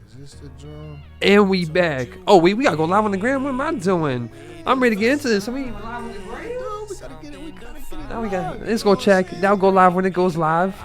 Is this the drum? And we back. Oh, we gotta go live on the gram. What am I doing? I'm ready to get into this. I mean, live on the gram. We gotta get it. We gotta get it. Now we got. Let's go check. That'll go live when it goes live.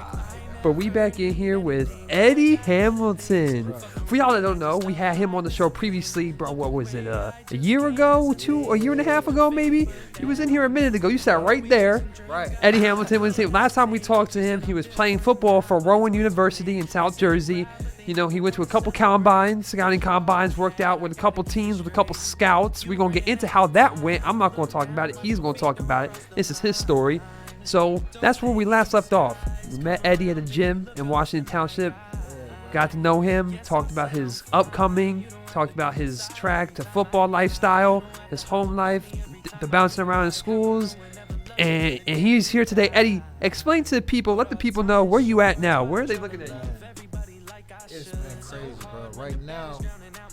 But we back in here with Eddie Hamilton. For y'all that don't know, we had him on the show previously, bro. What was it? A year ago, a year and a half ago, maybe. He was in here a minute ago. You sat right there. Right. Eddie Hamilton was here. Last time we talked to him, he was playing football for Rowan University in South Jersey. You know, he went to a couple combines, scouting combines, worked out with a couple teams, with a couple scouts. We're going to get into how that went. I'm not going to talk about it. He's going to talk about it. This is his story. So that's where we last left off. We met Eddie at a gym in Washington Township. Got to know him, talked about his upcoming, talked about his track to football lifestyle, his home life, the bouncing around in schools. And he's here today. Eddie, explain to the people, let the people know where you at now. Where are they looking at you? It's been crazy, bro. Right now,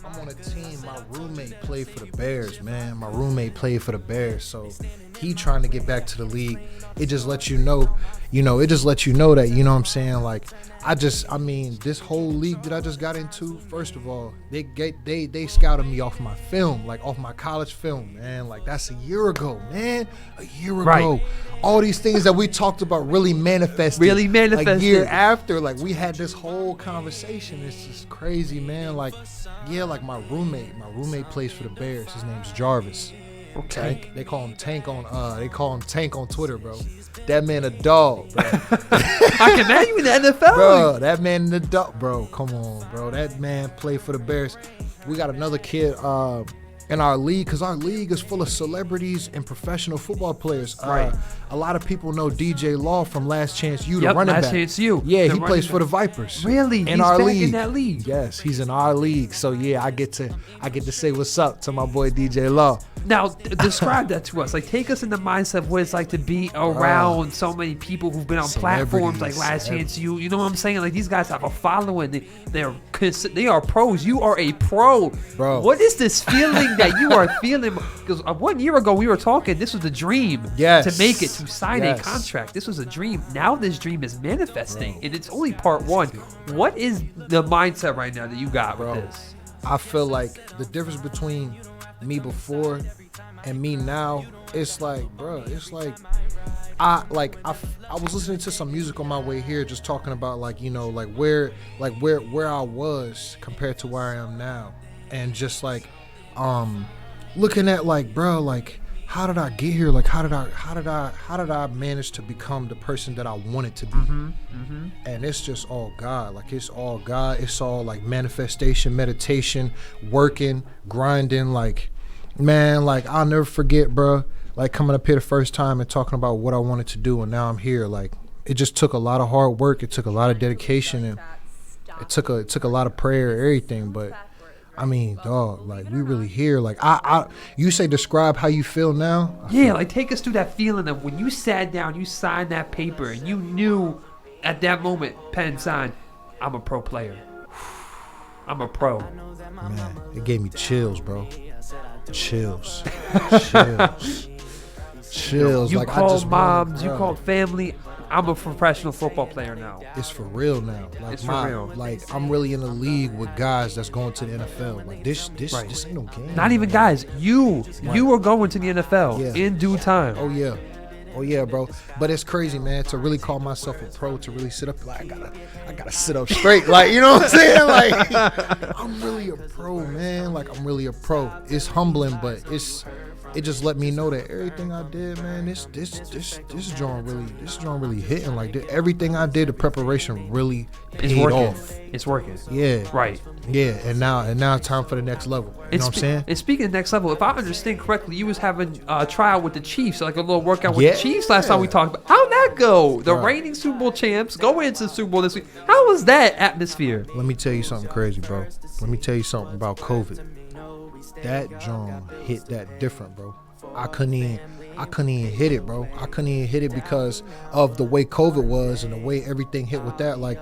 I'm on a team. My roommate played for the Bears, man. My roommate played for the Bears, so he trying to get back to the league. It just lets you know, it just lets you know that, you know what I'm saying? Like, I mean, this whole league that I just got into, first of all, they scouted me off my film, like off my college film, man. Like, that's a year ago, man. A year ago. Right. All these things that we talked about really manifested. Like, year after, like, we had this whole conversation. It's just crazy, man. Like, yeah, like my roommate plays for the Bears. His name's Jarvis. Okay. They call him Tank on Twitter, bro. That man a dog, bro. I can imagine you in the NFL. Bro, that man in the dog, bro. Come on, bro. That man played for the Bears. We got another kid in our league, because our league is full of celebrities and professional football players. Right. A lot of people know DJ Law from Last Chance U, the Yep, running back. Last Chance U. Yeah, the he plays back. for the Vipers. Really? In He's our back league. in that league. Yes, he's in our league. So yeah, I get to say what's up to my boy DJ Law. Now, describe that to us. Like, take us in the mindset of what it's like to be around so many people who've been on platforms like Last Chance U. You know what I'm saying? Like, these guys have a following. They are pros. You are a pro. Bro. What is this feeling that you are feeling? Because 1 year ago, we were talking. This was a dream to make it, to sign a contract. This was a dream. Now this dream is manifesting, and it's only part one. What is the mindset right now that you got with this? I feel like the difference between me before and me now, it's like, bro, it's like I was listening to some music on my way here, just talking about like, you know, like where I was compared to where I am now, and just like looking at like, bro, like, how did I get here? Like, how did I manage to become the person that I wanted to be? And it's just all God. Like, it's all God. It's all like manifestation, meditation, working, grinding. Like, man, like, I'll never forget, bro, like coming up here the first time and talking about what I wanted to do, and now I'm here. Like, it just took a lot of hard work. It took a lot of dedication, and it took a lot of prayer, everything. But I mean, dog, like, we really here. Like, you say describe how you feel now? Yeah, like, take us through that feeling of when you sat down, you signed that paper, and you knew at that moment, pen signed, I'm a pro player. I'm a pro. Man, it gave me chills, bro. Chills. Chills. You like, called moms, you called family. I'm a professional football player now. It's for real now. Like, it's for real. Like, I'm really in the league with guys that's going to the NFL. Like, this ain't no game. Not even guys. You are going to the NFL in due time. Oh yeah, bro. But it's crazy, man, to really call myself a pro, to really sit up, like, I gotta sit up straight. Like, you know what I'm saying? Like, I'm really a pro, man. Like, I'm really a pro. It's humbling, but it just let me know that everything I did, man, this joint really hitting. Like, everything I did, the preparation really paid off. It's working. Yeah. Right. Yeah. And now it's time for the next level. You know what I'm saying? And speaking of next level, if I understand correctly, you was having a tryout with the Chiefs, like a little workout with the Chiefs last time we talked about. How'd that go? The reigning Super Bowl champs go into the Super Bowl this week. How was that atmosphere? Let me tell you something crazy, bro. Let me tell you something about COVID. That joint hit that different, bro. I couldn't even hit it, bro. I couldn't even hit it because of the way COVID was and the way everything hit with that. Like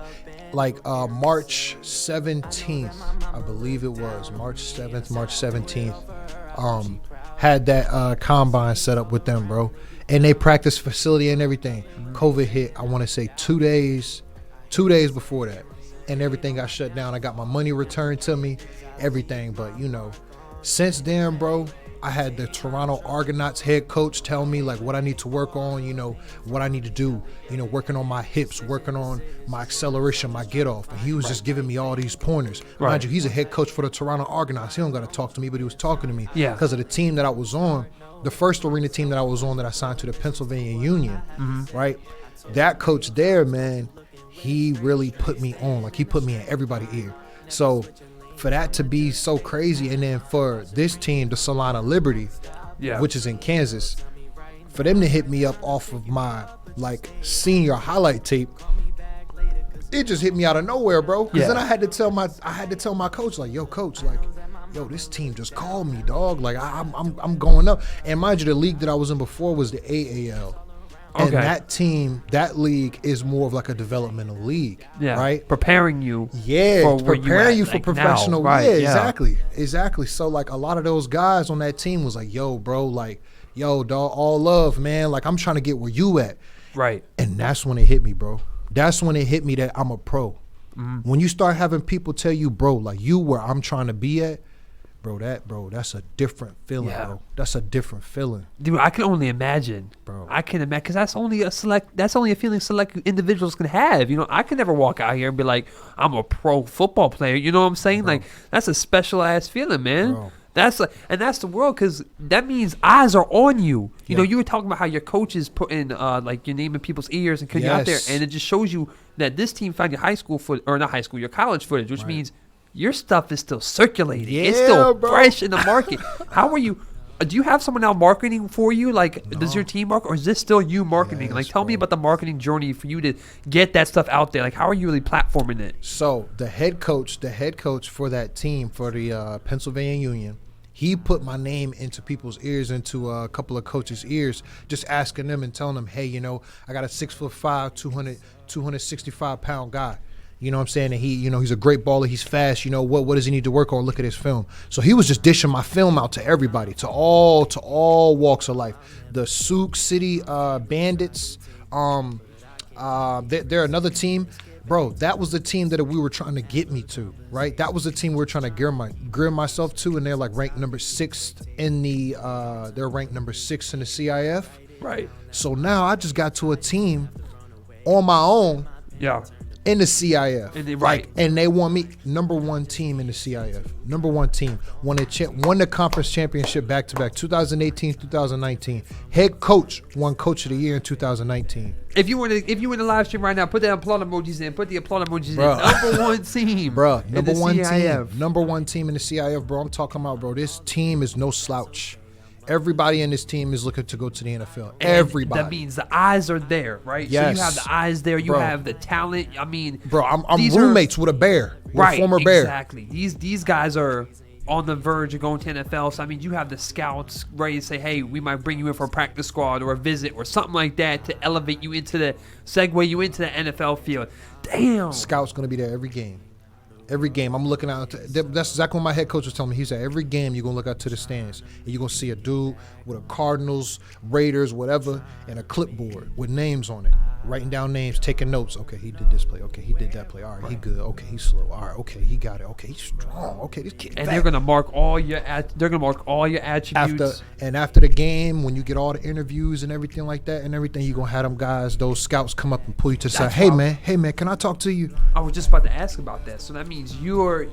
March 17th, I believe it was March 17th, had that combine set up with them, bro. And they practice facility and everything. COVID hit, I want to say 2 days before that. and everything got shut down. I got my money returned to me, everything. But you know, since then, bro, I had the Toronto Argonauts head coach tell me like what I need to work on, you know, what I need to do, you know, working on my hips, working on my acceleration, my get off. And he was just giving me all these pointers. Right. Mind you, he's a head coach for the Toronto Argonauts. He don't got to talk to me, but he was talking to me Yeah. because of the team that I was on. The first arena team that I was on that I signed to the Pennsylvania Union, right? That coach there, man, he really put me on. Like, he put me in everybody's ear. So for that to be so crazy, and then for this team, the Solana Liberty, Yeah. which is in Kansas, for them to hit me up off of my like senior highlight tape, it just hit me out of nowhere, bro. Because Yeah. then I had to tell my coach, like, yo, coach, like, yo, this team just called me, dog. Like, I'm going up. And mind you, the league that I was in before was the AAL. And Okay. that team, that league is more of like a developmental league, Yeah. right? Preparing you. Yeah, for where preparing you at, for like, professional. now. Right, Yeah, exactly. So like a lot of those guys on that team was like, yo, bro, like, yo, dog, all love, man. Like, I'm trying to get where you at. Right. And that's when it hit me, bro. That's when it hit me that I'm a pro. When you start having people tell you, bro, like, you where I'm trying to be at, bro, that's a different feeling, Yeah. bro. That's a different feeling. Dude, I can only imagine. Bro. I can imagine, because that's only a feeling select individuals can have. You know, I can never walk out here and be like, I'm a pro football player. You know what I'm saying? Like, that's a special ass feeling, man. Bro. That's the world, because that means eyes are on you. You know, Yeah. you were talking about how your coaches put in like your name in people's ears and putting you out there, Yes. and it just shows you that this team found your high school foot, or not high school, your college footage, which means your stuff is still circulating. It's Yeah, still bro. fresh in the market. How are you? Do you have someone now marketing for you? Like, does your team market, or is this still you marketing? Like, Yes, tell me bro. about the marketing journey for you to get that stuff out there. Like, how are you really platforming it? So the head coach for that team, for the Pennsylvania Union, he put my name into people's ears, into a couple of coaches' ears, just asking them and telling them, hey, you know, I got a 6'5", 265-pound guy. You know what I'm saying? And he, you know, he's a great baller. He's fast. You know, what does he need to work on? Look at his film. So he was just dishing my film out to everybody, to all walks of life. The Sioux City Bandits, they're another team. Bro, that was the team that we were trying to get me to, right? That was the team we were trying to gear myself to, and they're like ranked number 6 in the CIF. Right. So now I just got to a team on my own Yeah. in the CIF. And they- Like, right. and they want me number 1 team in the CIF. Number 1 team. Won the conference championship back to back, 2018, 2019. Head coach won coach of the year in 2019. If you were in the live stream right now, put the applaud emojis in. Put the applaud emojis Bruh. in. Number 1 team. Bro, in number the 1 CIF. team. Number 1 team in the CIF, bro. I'm talking about, bro. This team is no slouch. Everybody in this team is looking to go to the NFL. And Everybody. That means the eyes are there, right? Yes. So you have the eyes there. You Bro. have the talent. I mean, Bro, I'm these are- roommates with a bear. With right, a former bear. exactly. These guys are on the verge of going to NFL. So I mean, you have the scouts ready to say, "Hey, we might bring you in for a practice squad or a visit or something like that to elevate you segue you into the NFL field." Damn. Scout's going to be there every game. Every game. I'm looking out. That's exactly what my head coach was telling me. He said, every game you're going to look out to the stands, and you're going to see a dude with a Cardinals, Raiders, whatever, and a clipboard with names on it. Writing down names, taking notes. Okay, he did this play. Okay, he did that play. All right, he good. Okay, he's slow. All right, okay, he got it. Okay, he's strong. Okay, this kid And fat. they're gonna mark all your attributes. After the game, when you get all the interviews and everything like that and everything, you're going to have them guys, those scouts come up and pull you to the side. That's Hey, why- man, can I talk to you? I was just about to ask about that. So that means your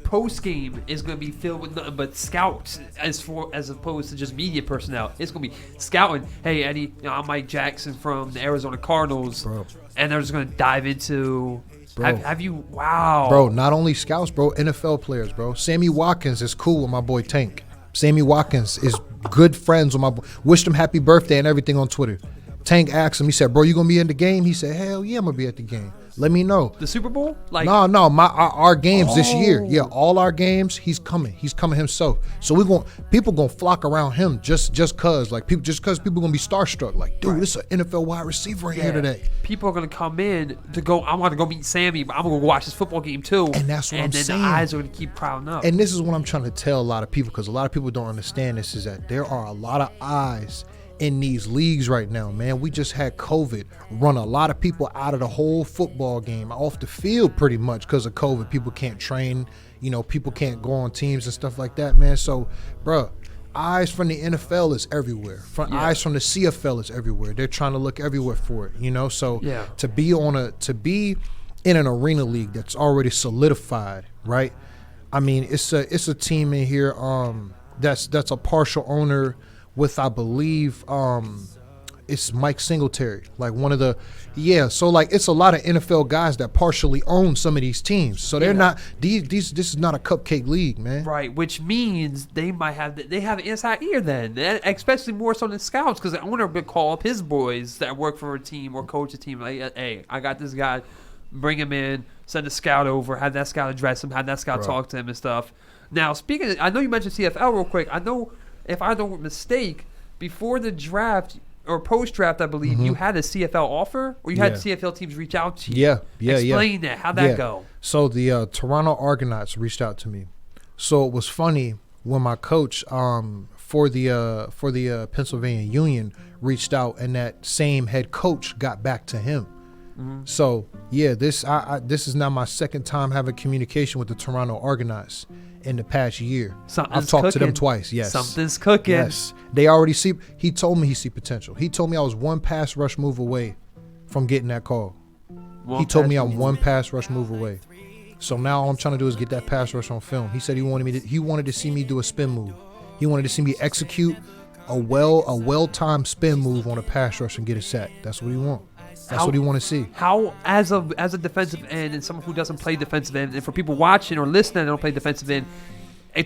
post game is going to be filled with nothing but scouts, as opposed to just media personnel. It's going to be scouting. Hey, Eddie, I'm Mike Jackson from the Arizona Cardinals, Bro. and they're just going to dive into. Bro. Have you? Wow, Bro, not only scouts, bro, NFL players, bro. Sammy Watkins is cool with my boy Tank. Sammy Watkins is good friends with my boy. Wished him happy birthday and everything on Twitter. Tank asked him, he said, bro, you going to be in the game? He said, hell yeah, I'm going to be at the game. Let me know. The Super Bowl? Like, No, our games this year. Yeah, all our games, he's coming. He's coming himself. So people gonna flock around him just cause people gonna be starstruck. Like, dude, this is an NFL wide receiver in here today. people are gonna come in to go. I want to go meet Sammy, but I'm gonna go watch this football game too. And that's what I'm then saying. the eyes are gonna keep piling up. And this is what I'm trying to tell a lot of people, because a lot of people don't understand this, is that there are a lot of eyes in these leagues right now, man. We just had COVID run a lot of people out of the whole football game, off the field pretty much because of COVID. People can't train, people can't go on teams and stuff like that, man. So, bro, eyes from the NFL is everywhere. Eyes from the CFL is everywhere. They're trying to look everywhere for it, So to be in an arena league that's already solidified, right? I mean, it's a team in here that's a partial owner with, I believe, it's Mike Singletary, like one of the, so like it's a lot of NFL guys that partially own some of these teams. So they're not, this is not a cupcake league, man. Right, which means they might have, they have an inside ear then, especially more so than scouts, because the owner would call up his boys that work for a team or coach a team, like, hey, I got this guy, bring him in, send a scout over, have that scout address him, have that scout talk to him and stuff. Now, speaking of, I know you mentioned CFL real quick. I know, if I don't mistake, before the draft or post-draft, I believe, you had a CFL offer, or you had CFL teams reach out to you. Explain that. How'd that go? So the Toronto Argonauts reached out to me. So it was funny when my coach for the Pennsylvania Union reached out, and that same head coach got back to him. So this is now my second time having communication with the Toronto Argonauts in the past year. I've talked to them twice. Yes, something's cooking. Yes, they already see. He told me he see potential. He told me I was one pass rush move away from getting that call. He told me I'm one pass rush move away. So now all I'm trying to do is get that pass rush on film. He said he wanted to see me do a spin move. He wanted to see me execute a well-timed spin move on a pass rush and get a sack. That's what he wants. That's what he want to see. How, as a defensive end and someone who doesn't play defensive end, and for people watching or listening that don't play defensive end,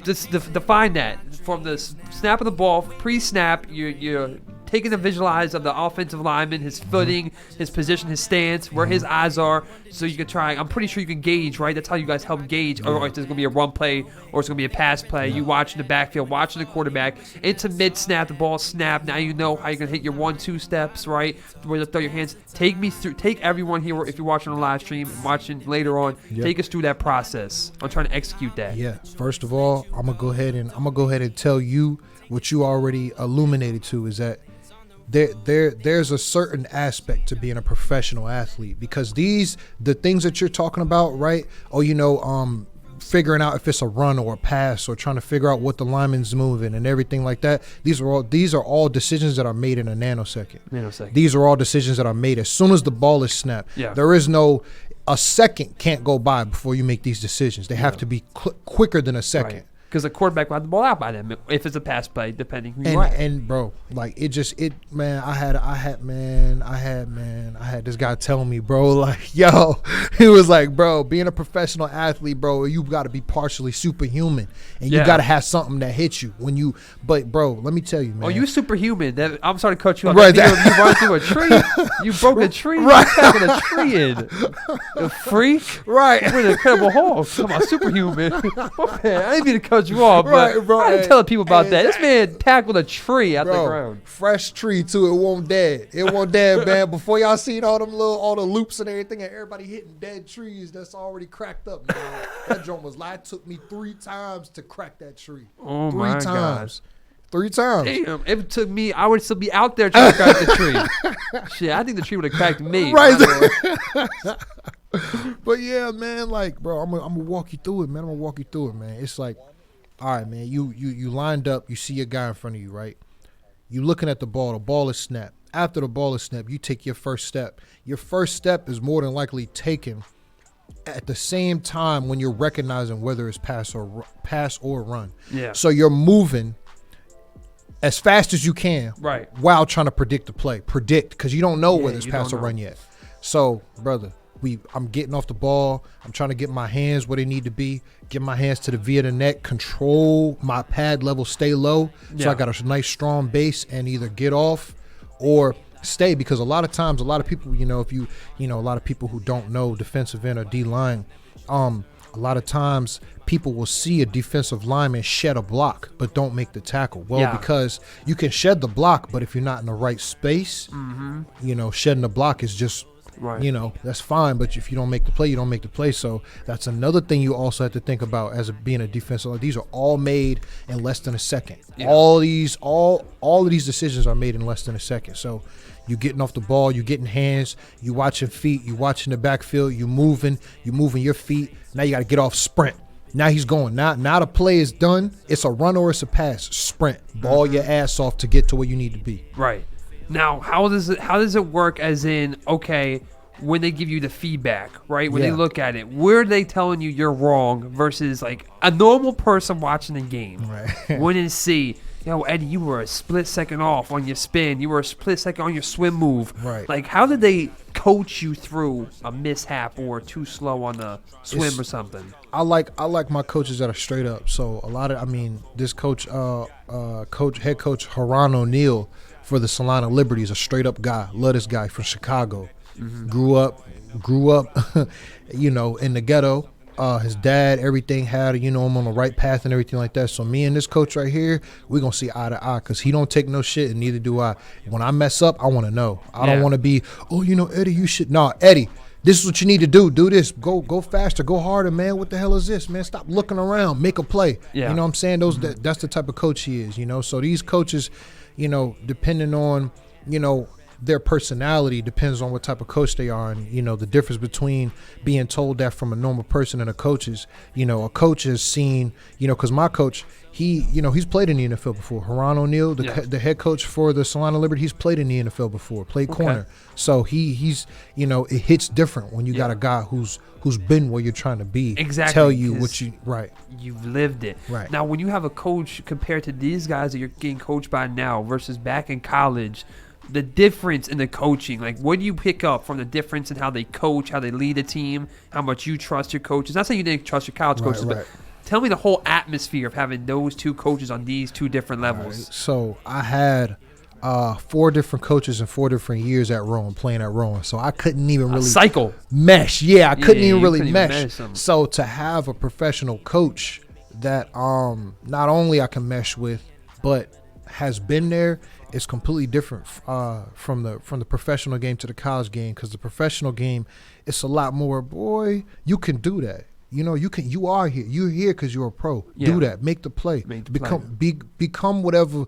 just define that from the snap of the ball, pre-snap, you're taking a visualize of the offensive lineman, his footing, his position, his stance, where his eyes are, so you can try. I'm pretty sure you can gauge, right? That's how you guys help gauge, or if there's going to be a run play or it's going to be a pass play. You watching the backfield, watching the quarterback. Into mid-snap, the ball snap. Now you know how you're going to hit your 1-2 steps, right? Where to throw your hands. Take everyone here, if you're watching on the live stream, watching later on, take us through that process. I'm trying to execute that. Yeah. First of all, I'm gonna go ahead and tell you what you already illuminated to, is that there's a certain aspect to being a professional athlete, because the things that you're talking about, right? Figuring out if it's a run or a pass, or trying to figure out what the lineman's moving and everything like that. These are all decisions that are made in a nanosecond. These are all decisions that are made as soon as the ball is snapped. Yeah. There is a second can't go by before you make these decisions. They have to be quicker than a second. Right. Because the quarterback will have the ball out by them if it's a pass play, depending who you are. And bro, like I had this guy telling me, bro, like, he was like, bro, being a professional athlete, bro, you got to be partially superhuman, and you got to have something that hits you when you. But bro, let me tell you, man. Oh, you superhuman? I'm sorry to cut you off. Right, you run through a tree. You broke a tree. Right, you tagging a tree in. The freak. Right. We're the Incredible Hulk. Come on, superhuman. Okay, I didn't mean to cut you off, right, but bro, I didn't tell people about that. This man tackled a tree out the ground. Fresh tree too. It won't dead. Man. Before y'all seen all the loops and everything, and everybody hitting dead trees that's already cracked up, man. That joint was like, it took me 3 times to crack that tree. Oh my gosh. 3 times. Damn, if it took me, I would still be out there trying to crack the tree. Shit, I think the tree would have cracked me. Right. But yeah, man, like, bro, I'm gonna walk you through it, man. It's like, all right, man, you lined up, you see your guy in front of you, right? You looking at the ball is snapped. After the ball is snapped, you take your first step. Your first step is more than likely taken at the same time when you're recognizing whether it's pass or run. Yeah. So you're moving as fast as you can, right, while trying to predict the play. Because you don't know whether it's pass or run yet. So, brother, I'm getting off the ball. I'm trying to get my hands where they need to be, get my hands to the V of the neck, control my pad level, stay low. So I got a nice strong base, and either get off or stay. Because a lot of times, a lot of people, a lot of people who don't know defensive end or D-line, a lot of times people will see a defensive lineman shed a block but don't make the tackle. Well, because you can shed the block, but if you're not in the right space, shedding the block is just Right. You know, that's fine, but if you don't make the play, you don't make the play. So that's another thing you also have to think about as being a defensive line. These are all made in less than a second. Yeah. All of these decisions are made in less than a second. So you getting off the ball, you getting hands, you watching feet, you watching the backfield, you moving your feet. Now you got to get off sprint. Now he's going. Now the play is done. It's a run or it's a pass. Sprint. Ball your ass off to get to where you need to be. Right. Now, how does it work? As in, okay, when they give you the feedback, right? When they look at it, where are they telling you you're wrong versus like a normal person watching the game? Right. Wouldn't see, Eddie, you were a split second off on your spin. You were a split second on your swim move. Right. Like, how did they coach you through a mishap or too slow on the swim or something? I like my coaches that are straight up. So this coach, head coach Haran O'Neal for the Salina Liberty is a straight up guy. Love this guy from Chicago. Mm-hmm. Grew up, in the ghetto. His dad, everything had, him on the right path and everything like that. So me and this coach right here, we're going to see eye to eye because he don't take no shit and neither do I. When I mess up, I want to know. I don't want to be, Eddie, you should. No, Eddie, this is what you need to do. Do this. Go faster. Go harder, man. What the hell is this, man? Stop looking around. Make a play. Yeah. You know what I'm saying? That's the type of coach he is, So these coaches, depending on, their personality depends on what type of coach they are. And, the difference between being told that from a normal person and a coach is, a coach has seen, because my coach, he's played in the NFL before. Haran O'Neal, the head coach for the Salina Liberty, he's played in the NFL before, played corner. So he's, it hits different when you got a guy who's been where you're trying to be. Exactly. Tell you what you've lived it. Right. Now, when you have a coach compared to these guys that you're getting coached by now versus back in college, the difference in the coaching, like what do you pick up from the difference in how they coach, how they lead a team, how much you trust your coaches? Not saying you didn't trust your college coaches, but tell me the whole atmosphere of having those two coaches on these two different levels. Right. So I had 4 different coaches in 4 different years at Rowan, playing at Rowan. So I couldn't even really cycle mesh. Yeah, I couldn't even really mesh. Even so to have a professional coach that not only I can mesh with, but has been there, is completely different from the professional game to the college game, because the professional game, it's a lot more, boy, you can do that. You are here. You're here because you're a pro. Yeah. Do that. Make the play. Become whatever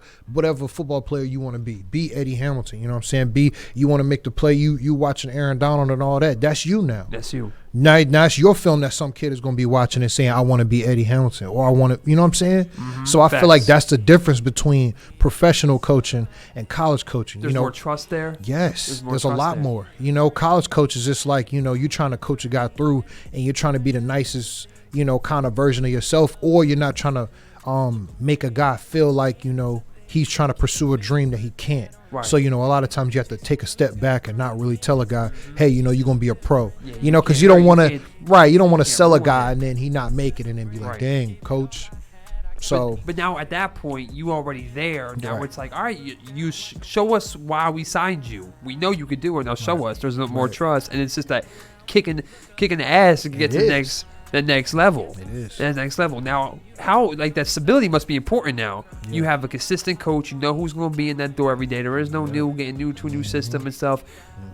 football player you want to be. Be Eddie Hamilton. You know what I'm saying? You want to make the play. You watching Aaron Donald and all that. That's you now. That's you. Now it's your film that some kid is going to be watching and saying, I want to be Eddie Hamilton, or I want to, you know what I'm saying? Mm-hmm. So I feel like that's the difference between professional coaching and college coaching. There's more trust there? Yes. There's a lot more. College coaches, it's like, you're trying to coach a guy through and you're trying to be the nicest, kind of version of yourself, or you're not trying to make a guy feel like, he's trying to pursue a dream that he can't. Right. So, a lot of times you have to take a step back and not really tell a guy, hey, you're going to be a pro. Yeah, because you don't want to, you don't want to sell a guy and then he not make it and then be like, dang, coach. So, but now at that point, you already there. Now it's like, all right, you show us why we signed you. We know you could do it. Now show us. There's no more trust. And it's just that kicking the ass to get to the next level. It is. The next level. Now, how, like, that stability must be important now. Yeah. You have a consistent coach. You know who's going to be in that door every day. There is no getting new to a new system and stuff.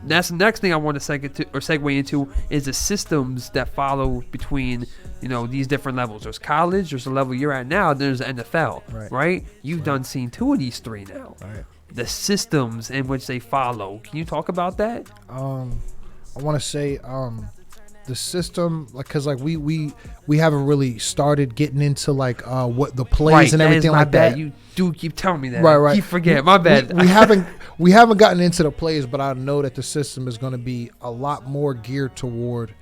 That's the next thing I want to segue into is the systems that follow between, these different levels. There's college. There's the level you're at now. There's the NFL, right? You've done seen 2 of these 3 now. Right. The systems in which they follow. Can you talk about that? I want to say the system, because we haven't really started getting into what the plays and everything like that. You do keep telling me that. Right. Keep forgetting. My bad. We haven't gotten into the plays, but I know that the system is going to be a lot more geared toward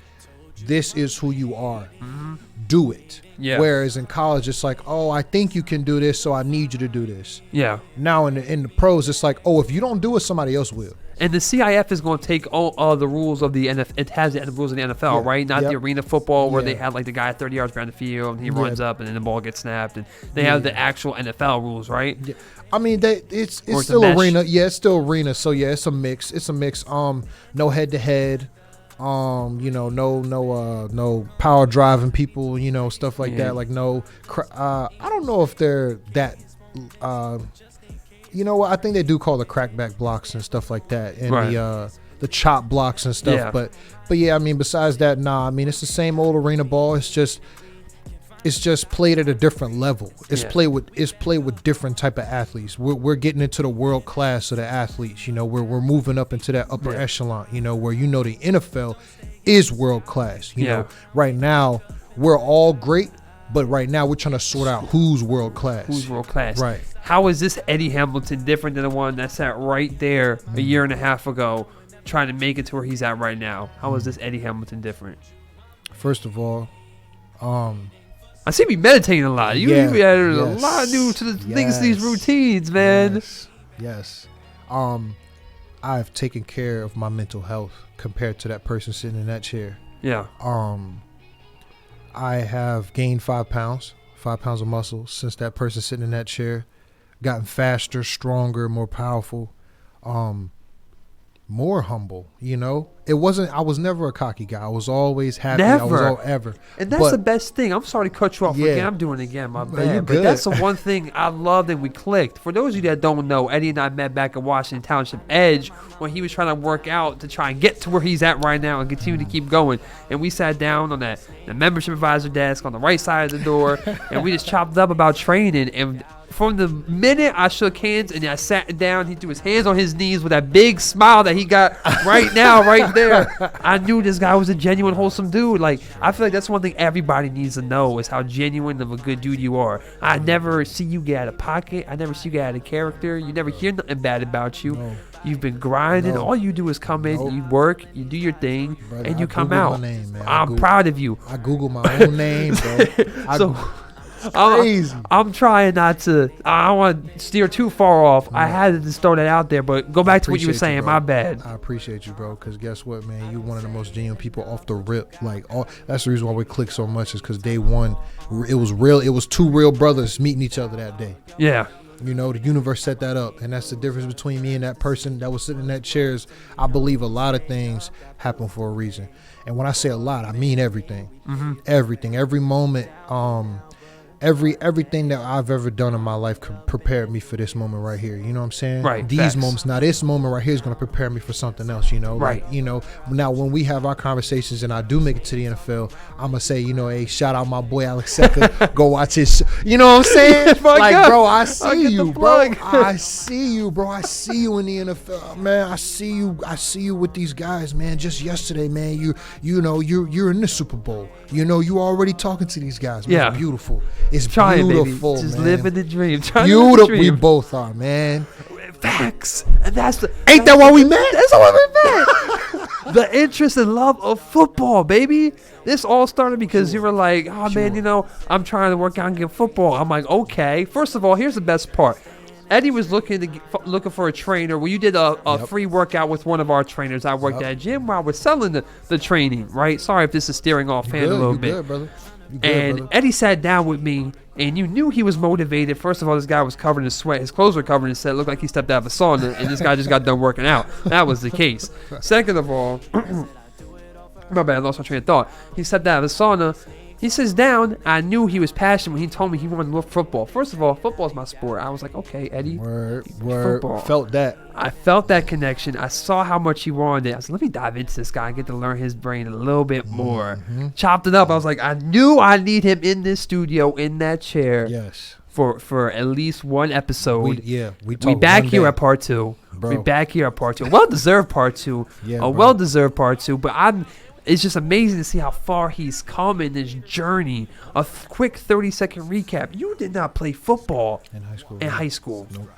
this is who you are. Mm-hmm. Do it. Yeah. Whereas in college, it's like, oh, I think you can do this, so I need you to do this. Yeah. Now in the pros, it's like, oh, if you don't do it, somebody else will. And the CIF is going to take all the rules of the NFL. It has the rules of the NFL, right? Not the arena football where they have like the guy 30 yards behind the field and he runs up and then the ball gets snapped. And they have the actual NFL rules, right? Yeah. I mean, it's still arena. Yeah, it's still arena. So yeah, it's a mix. No head to head. No power driving people. Stuff like that. Like I don't know if they're that. You know what? I think they do call the crackback blocks and stuff like that in the chop blocks and stuff. Yeah. But yeah, I mean, besides that, nah. I mean, it's the same old arena ball. It's just played at a different level. It's played with different type of athletes. We're getting into the world class of the athletes. You know, we're moving up into that upper echelon. You know, where the NFL is world class. You know, right now we're all great, but right now we're trying to sort out who's world class. Who's world class? Right. How is this Eddie Hamilton different than the one that sat right there a year and a half ago, trying to make it to where he's at right now? How is this Eddie Hamilton different? First of all, I see me meditating a lot. You added a lot of new to the things, these routines, man. Yes. I've taken care of my mental health compared to that person sitting in that chair. Yeah. I have gained 5 pounds of muscle since that person sitting in that chair. Gotten faster, stronger, more powerful, more humble. You know, I was never a cocky guy. I was always happy. Never. Ever. And that's the best thing. I'm sorry to cut you off again. I'm doing it again. My bad. You're but good. that's the one thing I loved and we clicked. For those of you that don't know, Eddie and I met back at Washington Township Edge when he was trying to work out to try and get to where he's at right now and continue to keep going. And we sat down on the membership advisor desk on the right side of the door and we just chopped up about training. And from the minute I shook hands and I sat down, he threw his hands on his knees with that big smile that he got right now, right there. I knew this guy was a genuine, wholesome dude. Like, I feel like that's one thing everybody needs to know is how genuine of a good dude you are. I never see you get out of pocket. I never see you get out of character. You never hear nothing bad about you. No. You've been grinding. All you do is come in, you work, you do your thing, brother, and you come out. My name, man. I'm proud of you. I Google my own name, bro. Crazy. I'm trying not to. I don't want to steer too far off. I had to just throw that out there, but go back to what you were saying. My bad. I appreciate you, bro. Because guess what, man? You're one of the most genuine people off the rip. Like, that's the reason why we click so much is because day one, it was real. It was two real brothers meeting each other that day. Yeah. You know, the universe set that up, and that's the difference between me and that person that was sitting in that chair. Is I believe a lot of things happen for a reason, and when I say a lot, I mean everything. Mm-hmm. Everything, every moment. Everything that I've ever done in my life prepared me for this moment right here. You know what I'm saying? Right. These facts. moments. Now, this moment right here is going to prepare me for something else, you know? Right. Like, you know, now when we have our conversations and I do make it to the NFL, I'm going to say, you know, hey, shout out my boy Alex Seca. Go watch his You know what I'm saying? Like, God. bro, I see you, bro. I see you, bro. I see you in the NFL, man. I see you with these guys, man. Just yesterday, man, you're in the Super Bowl. You know, you already talking to these guys, man. Yeah. It's beautiful. It's beautiful. Just man. Living the dream. Beautiful. We both are, man. Facts. And ain't that why we met? That's why we met. The interest and love of football, baby. This all started because you were like, man, you know, I'm trying to work out and get football. I'm like, okay. First of all, here's the best part. Eddie was looking for a trainer. Well, you did a free workout with one of our trainers. I worked at a gym where I was selling the training, right? Sorry if this is steering off hand a little bit. Good, brother. And Eddie sat down with me, and you knew he was motivated. First of all, this guy was covered in sweat. His clothes were covered in sweat. It looked like he stepped out of a sauna, and this guy just got done working out. That was the case. Second of all, my bad, I lost my train of thought. He stepped out of the sauna. He sits down. I knew he was passionate when he told me he wanted to love football. First of all, football is my sport. I was like, okay, Eddie. Word. Football. Felt that. I felt that connection. I saw how much he wanted it. I said, let me dive into this guy and get to learn his brain a little bit more. Mm-hmm. Chopped it up. I was like, I knew I need him in this studio, in that chair. Yes. For at least one episode. We back here at part 2. Bro. We back here at part 2. Well-deserved part 2. Well-deserved part 2. But it's just amazing to see how far he's come in this journey. A quick 30-second recap. You did not play football in high school. Nope.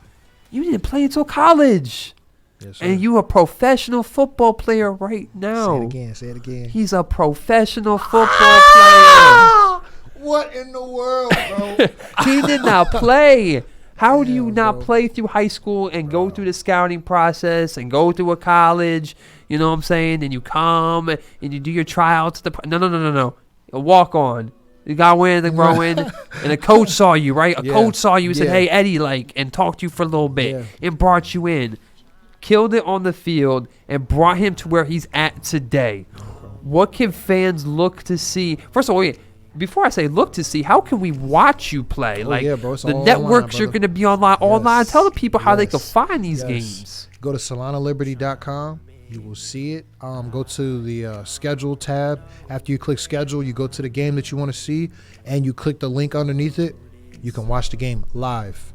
You didn't play until college. Yes, sir. And you a professional football player right now. Say it again. He's a professional football player. What in the world, bro? He did not play. How do you not play through high school and go through the scouting process and go through a college? You know what I'm saying? And you come and you do your tryouts. No. A walk on. You got win and grow in. And a coach saw you, right? A coach saw you and said, hey, Eddie, and talked to you for a little bit and brought you in. Killed it on the field and brought him to where he's at today. What can fans look to see? First of all, before I say look to see, how can we watch you play? Bro, the networks you're going to be online. Tell the people how they can find these games. Go to SolanaLiberty.com. You will see it. Go to the schedule tab. After you click schedule, you go to the game that you want to see, and you click the link underneath it. You can watch the game live.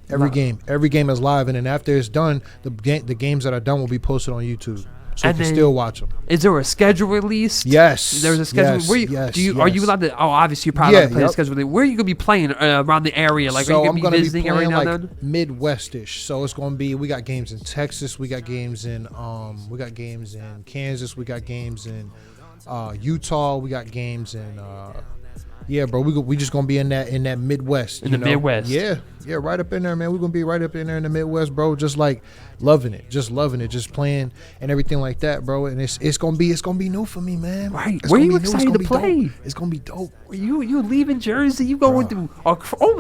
Every game is live, and then after it's done, the games that are done will be posted on YouTube, so And you can then- still watch them. Is there a schedule released? Yes. There's a schedule. Yes, Where you, yes, do you Are you yes. allowed to? Oh, obviously you're probably allowed to play yep. the schedule. Where are you gonna be playing around the area? Like, So are you I'm gonna gonna be be visiting every playing now and like then? Midwestish. So it's gonna be, we got games in Texas, we got games in Kansas, we got games in Utah, we got games in yeah, bro. We just gonna be in that Midwest. In the Midwest. Yeah, right up in there, man. We're gonna be right up in there in the Midwest, bro. Just like loving it, just playing and everything like that, bro. And it's gonna be new for me, man. Right. It's Where gonna you be new. It's excited gonna to be play? dope. It's gonna be dope. You leaving Jersey? You going through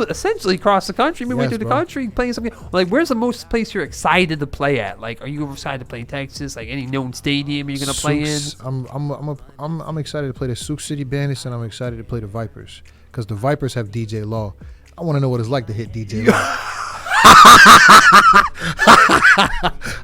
essentially across the country, midway Yes, through the bro. country, playing something. Like, where's the most place you're excited to play at? Like, are you excited to play in Texas? Like, any known stadium you're gonna play in? I'm excited to play the Sioux City Bandits, and I'm excited to play the Vipers, because the Vipers have DJ Law. I want to know what it's like to hit DJ Law.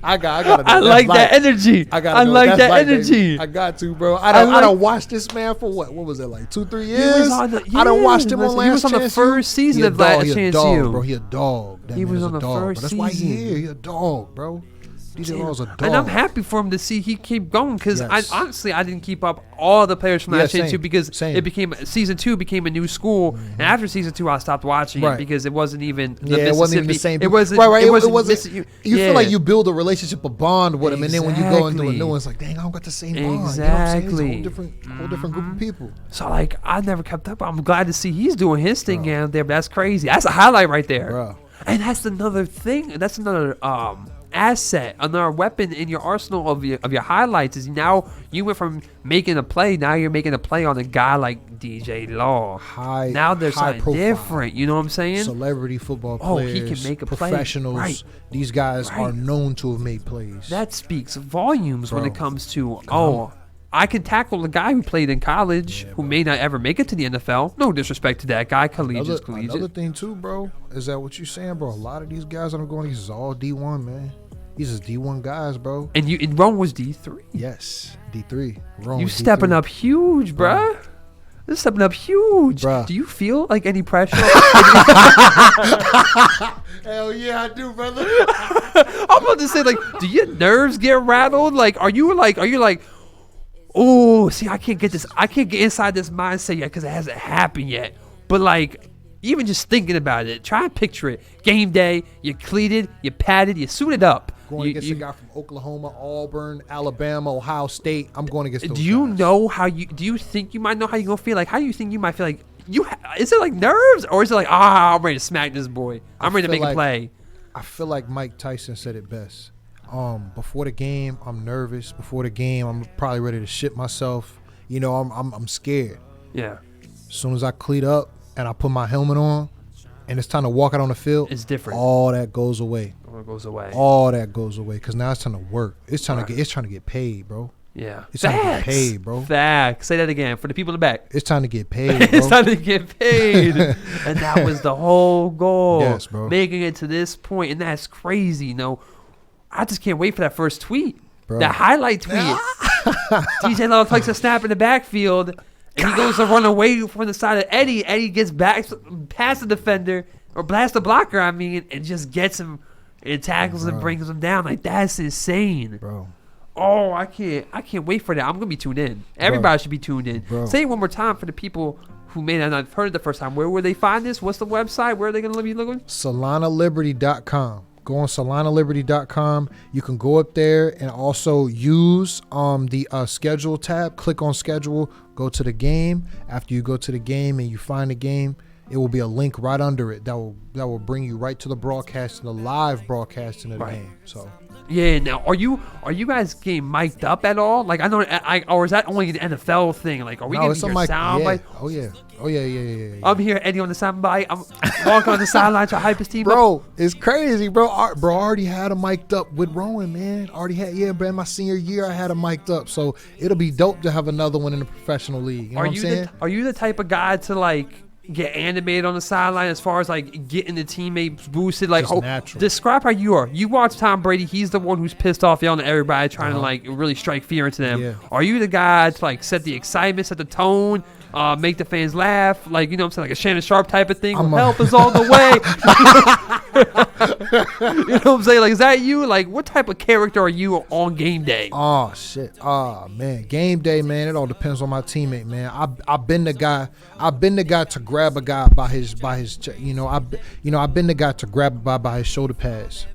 I like that energy. I like that energy. I got to, bro. I don't watch this man for what was it, like 2-3 years? I don't watch him on Last He was on the Chance first U. season He a of dog, Last he a Chance dog, U. bro. He a dog. That He man was is on a the dog, first bro. That's why he season. here. He a dog, bro. DJ Law's a dog. And I'm happy for him to see he keep going, because Yes. I didn't keep up all the players from Yeah, Last Chance same, U, because same. it became season 2 became a new school, and after season 2 I stopped watching it Right. because it wasn't even the Yeah, it wasn't even the Mississippi- same. It wasn't right. It wasn't. You feel like you build a relationship, a bond with him, and then when you go into a Exactly. new one, it's like, dang, I don't got the same bond. You know what I'm saying? It's a Exactly. whole different group of people. So like I never kept up. I'm glad to see he's doing his thing out there. But that's crazy. That's a highlight right there. Bro. And that's another thing. That's another asset, another weapon in your arsenal of your highlights. Is now you went from making a play, now you're making a play on a guy like DJ Law. Now there's high something profile. different. You know what I'm saying? Celebrity football Oh, players, he can make a play. professionals. Right. These guys Right. are known to have made plays. That speaks volumes when Bro. it comes to I can tackle a guy who played in college who may not ever make it to the NFL. No disrespect to that guy. Collegiate, collegiate. Another thing too, bro, is that what you saying, bro? A lot of these guys that I'm going, these is all D1, man. These is D1 guys, bro. And Rome was D3. Yes, D3. Rome, You D3. stepping up huge, bruh. This is stepping up huge. Bruh. Do you feel like any pressure? Hell yeah, I do, brother. I'm about to say, like, do your nerves get rattled? Like, are you like, oh, see, I can't get inside this mindset yet because it hasn't happened yet. But like, even just thinking about it, try and picture it. Game day, you're cleated, you're padded, you're suited up. Going against a guy from Oklahoma, Auburn, Alabama, Ohio State. I'm going against those Do you guys. know how you? Do you think you might know how you gonna feel? Like, how do you think you might feel? Like, is it like nerves, or is it like, I'm ready to smack this boy? I'm ready to feel make a like- play. I feel like Mike Tyson said it best. Before the game, I'm nervous. Before the game, I'm probably ready to shit myself. You know, I'm scared. Yeah, As soon as I cleat up and I put my helmet on, and it's time to walk out on the field, it's different. all that goes away. It goes away. All that goes away because now it's time to work. It's trying to get paid, bro. Yeah, It's time to get paid, bro. Facts. Say that again for the people in the back. It's time to get paid, It's bro. time to get paid. And that was the whole goal. Yes, bro. Making it to this point, and that's crazy. You know, I just can't wait for that first tweet. Bro. That highlight tweet. DJ Law takes a snap in the backfield, and he goes to run away from the side of Eddie. Eddie gets back past the defender, or blast the blocker, I mean, and just gets him and tackles and brings him down. Like, that's insane. Bro. Oh, I can't wait for that. I'm gonna be tuned in. Everybody should be tuned in. Bro. Say it one more time for the people who may not have heard it the first time. Where will they find this? What's the website? Where are they gonna be looking? SolanaLiberty.com. Go on SolanaLiberty.com. You can go up there and also use the schedule tab. Click on schedule. Go to the game. After you go to the game and you find the game, it will be a link right under it that will bring you right to the broadcast, the live broadcasting of the game. So. Yeah. Now, are you guys getting mic'd up at all? Like, I know, or is that only an NFL thing? Like, are we getting your sound bite? Oh yeah. I'm here, Eddie, on the sound bite. I'm walking on the sideline to hype his team up. Bro, it's crazy, bro. I already had him mic'd up with Rowan, man. Bro, my senior year, I had him mic'd up. So it'll be dope to have another one in the professional league. You know what I'm saying? Are you the type of guy to like get animated on the sideline as far as like getting the teammates boosted? Like, Just natural. describe how you are. You watch Tom Brady. He's the one who's pissed off, yelling at everybody, trying to like really strike fear into them. Yeah. Are you the guy to like set the excitement, set the tone, make the fans laugh? Like, you know what I'm saying? Like a Shannon Sharp type of thing. Help is on the way. You know what I'm saying? Like, is that you? Like, what type of character are you on game day? Oh shit. Oh man. Game day, man. It all depends on my teammate, man. I've been the guy. I've been the guy to grab a guy by his I've been the guy to grab a guy by his shoulder pads.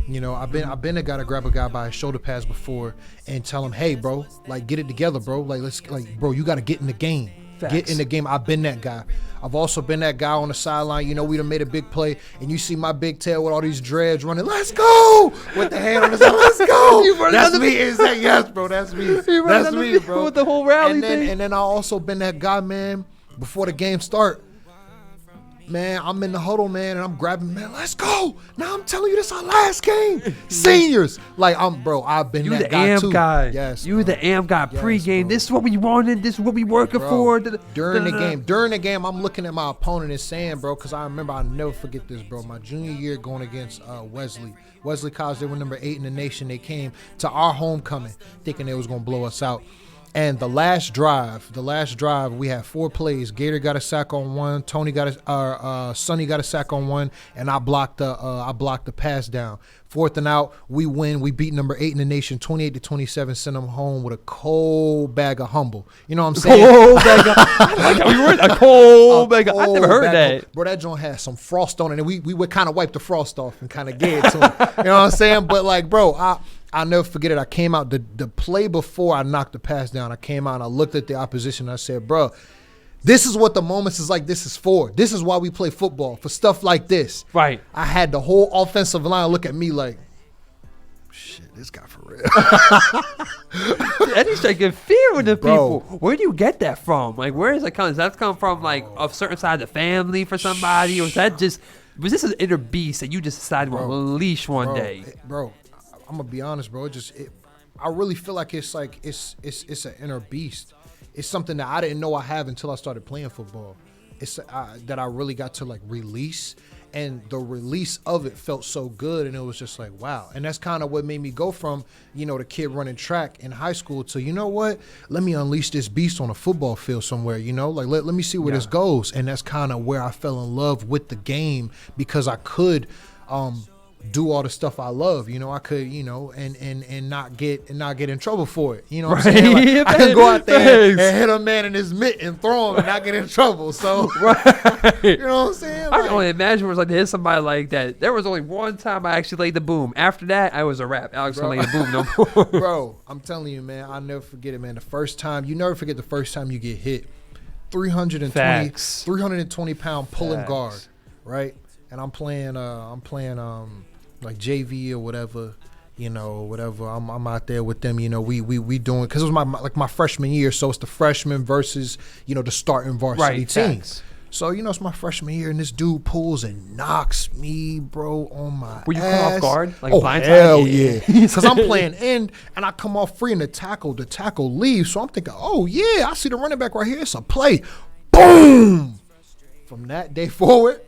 I've been the guy to grab a guy by his shoulder pads before and tell him, hey bro, like get it together, bro. Bro, you gotta get in the game. Facts. Get in the game. I've been that guy. I've also been that guy on the sideline. We done made a big play, and you see my big tail with all these dreads running. Let's go with the hand on his side. Let's go. That's me. Is that yes, bro? That's me. That's me, bro. With the whole rally thing. And then I also been that guy, man. Before the game start, man, I'm in the huddle, man, and I'm grabbing, man, let's go. Now I'm telling you, this our last game. Seniors. Like, I've been that guy too. Guy. Yes. You the AM guy pregame. Bro. This is what we wanted. This is what we working for. During the game, I'm looking at my opponent and saying, bro, because I remember, I'll never forget this, bro. My junior year going against Wesley College, they were number 8 in the nation. They came to our homecoming thinking they was going to blow us out. And the last drive, we had 4 plays. Gator got a sack on one. Sonny got a sack on one, and I blocked the pass down. 4th and out, we win. We beat number 8 in the nation, 28-27. Send them home with a cold bag of humble. You know what I'm saying? A cold bag. I never heard that. Bro, that joint had some frost on it, and we would kind of wipe the frost off and kind of get it to him. You know what I'm saying? But like, bro, I'll never forget it. I came out, the play before I knocked the pass down, I came out and I looked at the opposition and I said, bro, this is what the moments is like this is for. This is why we play football, for stuff like this. Right. I had the whole offensive line look at me like, shit, this guy for real. That is like a fear with the Bro. people. Where do you get that from? Like, where is that coming? Does that come from like a certain side of the family for somebody? Or is that just, was this an inner beast that you just decided to unleash one day? Bro, I'm gonna be honest, bro. I really feel like it's an inner beast. It's something that I didn't know I have until I started playing football. It's that I really got to like release, and the release of it felt so good, and it was just like wow. And that's kind of what made me go from the kid running track in high school to let me unleash this beast on a football field somewhere. Like let me see where this goes, and that's kind of where I fell in love with the game because I could. Do all the stuff I love, I could, and not get in trouble for it. You know what I'm saying? Like, I can go out there and hit a man in his mitt and throw him and not get in trouble. So, you know what I'm saying? I can only imagine what it was like to hit somebody like that. There was only one time I actually laid the boom. After that, I was a wrap. Alex don't lay the boom no more. Bro, I'm telling you, man, I'll never forget it, man. You never forget the first time you get hit. 320 pound pulling guard, right? And I'm playing like JV or whatever, whatever. I'm out there with them, we doing, because it was my freshman year, so it's the freshman versus, the starting varsity team. So, it's my freshman year, and this dude pulls and knocks me, bro, on my Were you ass. caught off guard? Like blind hell yeah. Because I'm playing end, and I come off free, and the tackle leaves. So I'm thinking, oh, yeah, I see the running back right here. It's a play. Boom! From that day forward,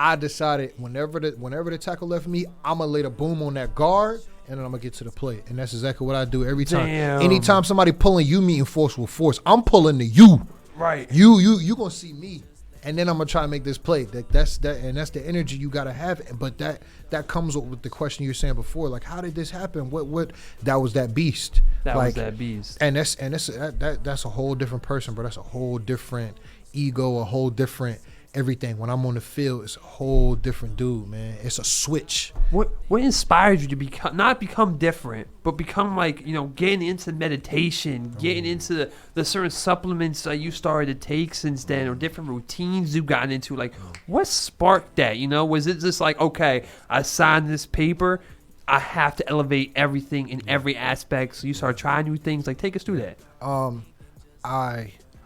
I decided whenever the tackle left me, I'm going to lay the boom on that guard, and then I'm going to get to the play. And that's exactly what I do every time. Damn. Anytime somebody pulling you meeting force with force, I'm pulling to you. Right. You going to see me. And then I'm going to try to make this play. That's the energy you got to have. But that comes with the question you were saying before. Like, how did this happen? What? That was that beast. That was that beast. And that's a whole different person, bro. That's a whole different ego, a whole different everything. When I'm on the field, it's a whole different dude, man. It's a switch. What inspired you to not become different, but become like, getting into meditation, getting into the certain supplements that you started to take since then, or different routines you've gotten into? Like, what sparked that? Was it just like, okay, I signed this paper, I have to elevate everything in every aspect, so you start trying new things? Like, take us through that.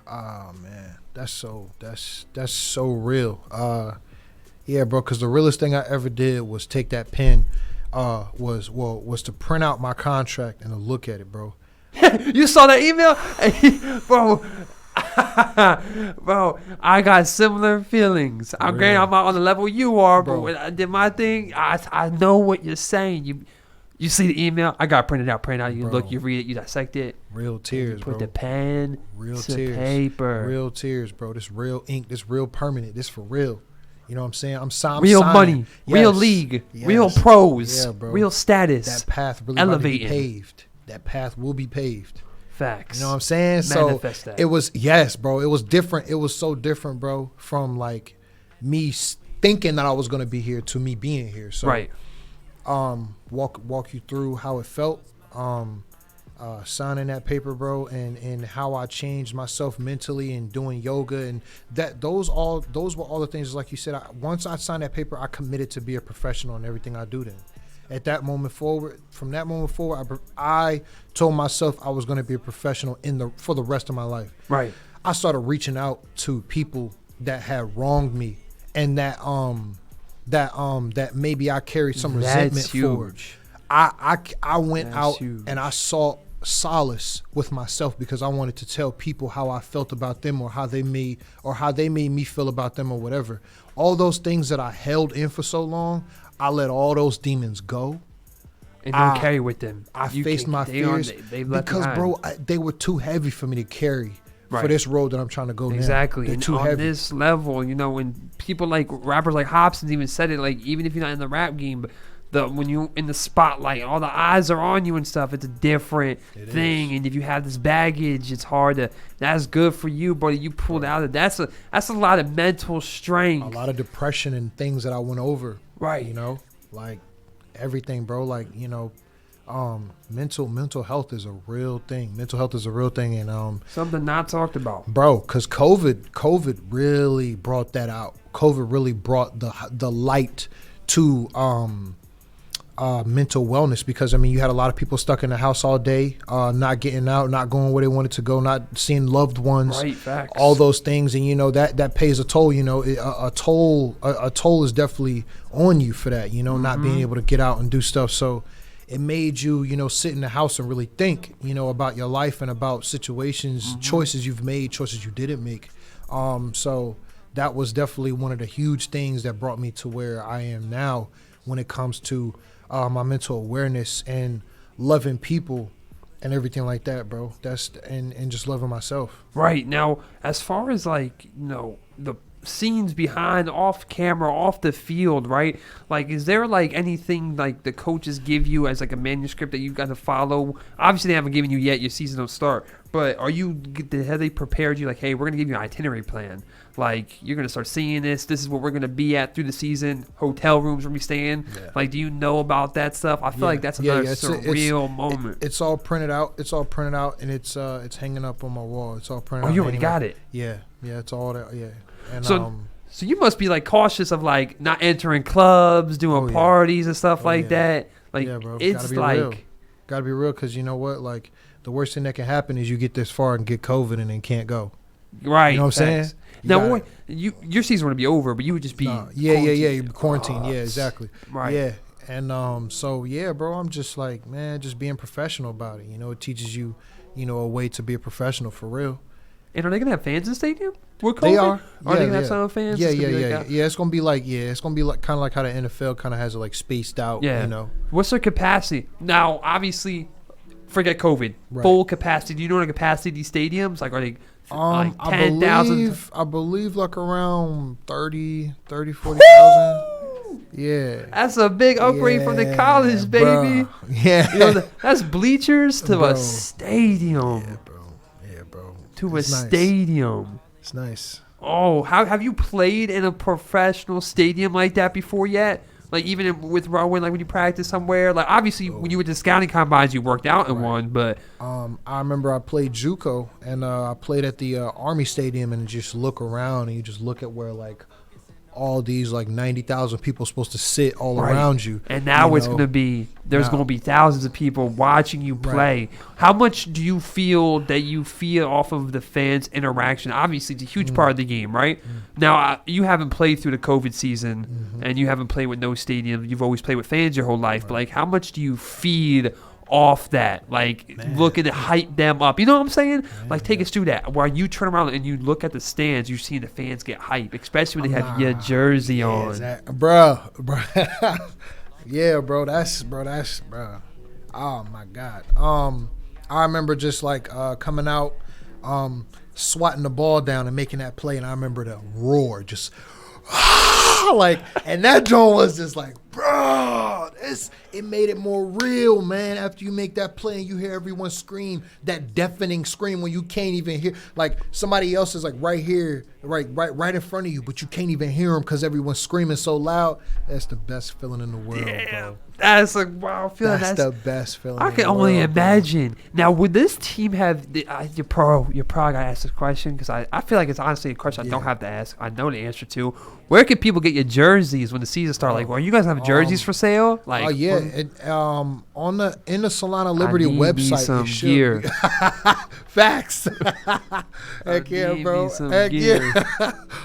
Man, that's so real. Yeah, bro, because the realest thing I ever did was take that pen, was to print out my contract and to look at it, bro. You saw that email? Bro, Bro, I got similar feelings. I'm Real. I'm not on the level you are, but Bro. when I did my thing, I know what you're saying. You see the email? I got printed out. You Bro. look, you read it, you dissect it. Real You tears, put bro. the pen Real to tears. paper. Real tears, bro. This real ink. This real permanent. This for real. You know what I'm saying? I'm Real signing. money, real Yes. league, Yes. real pros, Yeah, bro. real status. That path really about to be elevating. paved. That path will be paved. Facts. You know what I'm saying? Manifest So that. it was, yes, bro. It was different. It was so different, bro, from like me thinking that I was gonna be here to me being here. So Right. walk you through how it felt, signing that paper, bro, and how I changed myself mentally and doing yoga, and those were all the things. Like you said, once I signed that paper, I committed to be a professional in everything I do. Then at that moment forward, from that moment forward, I told myself I was going to be a professional for the rest of my life. Right. I started reaching out to people that had wronged me, and that maybe I carried some resentment That's for. huge. I went That's out huge. and I sought solace with myself because I wanted to tell people how I felt about them, or how they made me feel about them, or whatever. All those things that I held in for so long, I let all those demons go. And don't carry with them. I You faced can- my they are- fears they left because, behind. bro, they were too heavy for me to carry for Right. this road that I'm trying to go Exactly. now. They're And too on heavy. this level, when people like rappers like Hobson even said it, like even if you're not in the rap game, but when you in the spotlight, all the eyes are on you and stuff. It's a different thing. is. And if you have this baggage, it's hard to. That's good for you, but you pulled out of that's a lot of mental strength. A lot of depression and things that I went over. Right. Like everything, bro. Like, mental health is a real thing. Mental health is a real thing, and Something not talked about. bro, because COVID really brought that out. COVID really brought the light to mental wellness, because you had a lot of people stuck in the house all day, not getting out, not going where they wanted to go, not seeing loved ones, Right. Facts. all those things, and that pays a toll. A toll is definitely on you for that. Not being able to get out and do stuff. So it made you sit in the house and really think about your life and about situations, choices you've made, choices you didn't make. So that was definitely one of the huge things that brought me to where I am now when it comes to my mental awareness and loving people and everything like that, bro. That's and just loving myself. Right. Now, as far as like, the scenes behind, off camera, off the field, right? Like, is there like anything like the coaches give you as like a manuscript that you've got to follow? Obviously, they haven't given you yet. Your season don't start. But have they prepared you like, hey, we're going to give you an itinerary plan. Like, you're going to start seeing this. This is what we're going to be at through the season. Hotel rooms where we staying. Yeah. Like, do you know about that stuff? I feel like that's another surreal moment. It's all printed out. And it's hanging up on my wall. It's all printed out. You already got it. Yeah, it's all that. Yeah, and So you must be like cautious of like not entering clubs, doing yeah. parties and stuff like yeah. that. Like, yeah, bro. it's Gotta be like real. Gotta be real, because you know what? Like, the worst thing that can happen is you get this far and get COVID and then can't go. right. You know what I'm saying? facts. You Now, gotta- your season would be over, but you would just be quarantine. Yeah, exactly. Right. Yeah, and so yeah, bro. I'm just like, man, just being professional about it. It teaches you, a way to be a professional for real. And are they gonna have fans in the stadium? With COVID? They are. Are they gonna yeah. have some fans? Yeah, It's gonna yeah, be yeah, like that? yeah. It's gonna be like kind of like how the NFL kind of has it like spaced out. Yeah. What's their capacity? Now, obviously, forget COVID. Right. Full capacity. Do you know the capacity of these stadiums? Like, are they like I 10,000? believe like around 40,000. Yeah. That's a big upgrade from the Yeah, college, baby. bruh. Yeah. That's bleachers to a Bro. stadium. Yeah, bro. Yeah, bro. To It's a nice. stadium. It's nice. Oh, how have you played in a professional stadium like that before yet? Like even with Rowan, like when you practice somewhere. Like obviously when you were to scouting combines, you worked out in Right. one, but I remember I played JUCO, and I played at the Army Stadium, and just look around, and you just look at where like all these like 90,000 people supposed to sit all Right. around you. and now you it's know? gonna be there's Now- gonna be thousands of people watching you play. Right. How much do you feel that you feel off of the fans' interaction? Obviously, it's a huge part of the game, right? Now you haven't played through the COVID season, and you haven't played with no stadium. You've always played with fans your whole life. But like, how much do you feed off that, like looking to hype them up. You know what I'm saying? Like take yeah. us through that. Where you turn around and you look at the stands, you see the fans get hype, especially when they have your jersey on. Bro. Yeah, bro. Bro. Oh my God. I remember just like coming out, swatting the ball down and making that play, and I remember the roar, just like, and that joint was just like, bro, it made it more real, man. After you make that play and you hear everyone scream, that deafening scream when you can't even hear, like somebody else is like right here, right in front of you, but you can't even hear them because everyone's screaming so loud. That's the best feeling in the world, bro. That's a wild feeling. That's the best feeling. I can only imagine. Now, would this team have your pro? You're probably gonna ask this question because I feel like it's honestly a question I don't have to ask. I know the answer to. Where can people get your jerseys when the season starts? Like, well, you guys have jerseys for sale? Like, oh yeah, in the Solana Liberty website, some it should gear. be. Facts. Heck yeah, bro. Heck yeah.